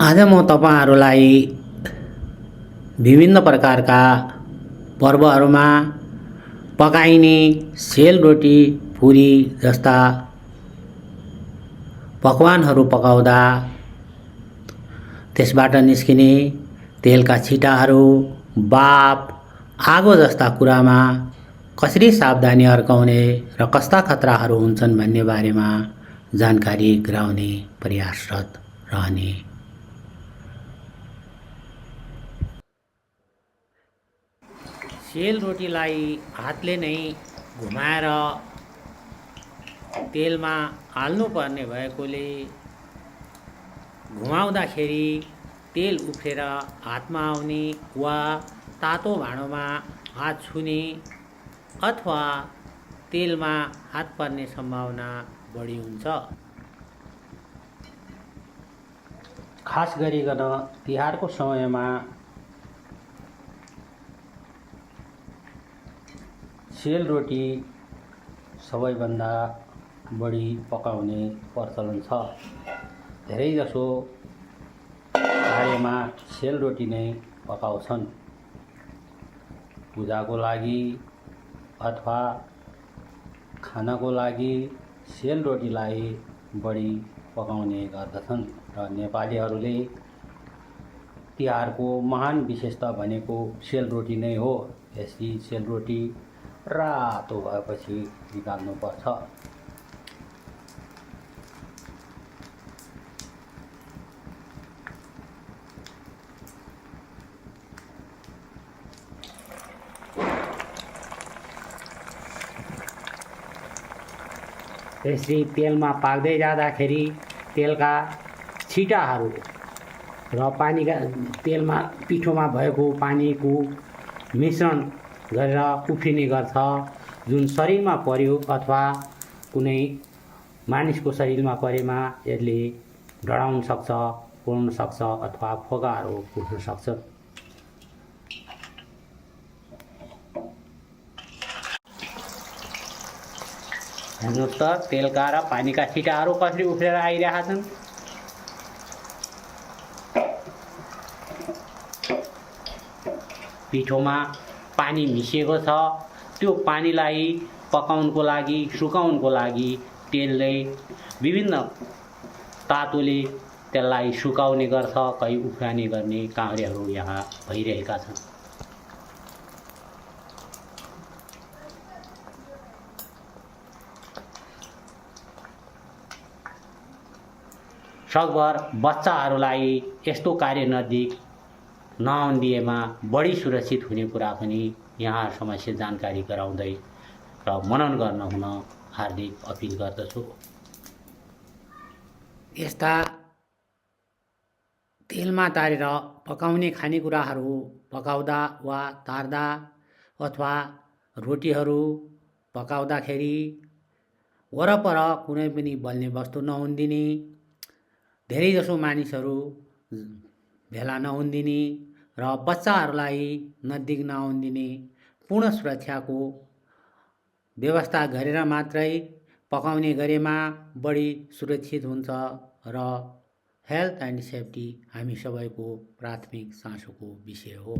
आज म तपाईँहरूलाई विभिन्न प्रकारका पर्वहरूमा पकाइने सेलरोटी, पुरी जस्ता पकवानहरू पकाउँदा त्यसबाट निस्किने तेलका छिटाहरू, बाफ, आगो जस्ता कुरामा कसरी सावधानी अर्काउने र कस्ता खतराहरू हुन्छन् भन्ने बारेमा जानकारी गराउने प्रयासरत रहने। सेलरोटीलाई हातले नै घुमाएर तेलमा हाल्नुपर्ने भएकोले घुमाउँदाखेरि तेल उफ्रेर हातमा आउने वा तातो भाँडोमा हात छुने अथवा तेलमा हात पर्ने सम्भावना बढी हुन्छ। खास गरिकन तिहारको समयमा सेलरोटी सबैभन्दा बढी पकाउने प्रचलन छ। धेरैजसो कार्यमा सेलरोटी नै पकाउँछन्। पूजाको लागि अथवा खानको लागि सेलरोटीलाई बढी पकाउने गर्दछन् र नेपालीहरूले तिहारको महान विशेषता भनेको सेलरोटी नै हो। यसरी सेलरोटी रातो भएपछि निकाल्नुपर्छ। यसरी तेलमा पाक्दै जाँदाखेरि तेलका छिटाहरू र पानीका तेलमा पिठोमा भएको पानीको मिश्रण गरेर उफ्रिने गर्छ, जुन शरीरमा पर्यो अथवा कुनै मानिसको शरीरमा परेमा यसले डढाउन सक्छ, पोल्न सक्छ अथवा फोकाहरू उठ्न सक्छ। हेर्नुहोस् त तेलका र पानीका छिटाहरू कसरी उफ्रेर आइरहेका छन्। पिठोमा पानी मिसिएको छ। त्यो पानीलाई पकाउनको लागि, सुकाउनको लागि तेलले विभिन्न तातोले त्यसलाई सुकाउने गर्छ। कहीँ उफ्राने गर्ने कार्यहरू यहाँ भइरहेका छन्। सकभर बच्चाहरूलाई यस्तो कार्य नजिक नआउदिएमा बढी सुरक्षित हुने कुरा पनि यहाँ समस्या जानकारी गराउँदै र मनन गर्न हुन हार्दिक अपिल गर्दछु। यस्ता तेलमा तारेर पकाउने खानेकुराहरू पकाउँदा वा तार्दा अथवा रोटीहरू पकाउँदाखेरि वरपर कुनै पनि बल्ने वस्तु नहुन्दिने, धेरैजसो मानिसहरू भेला नहुन्दिने र बच्चाहरूलाई नजिक नआउन्दिने पूर्ण सुरक्षाको व्यवस्था गरेर मात्रै पकाउने गरेमा बढी सुरक्षित हुन्छ र हेल्थ एन्ड सेफ्टी हामी सबैको प्राथमिक चासोको विषय हो।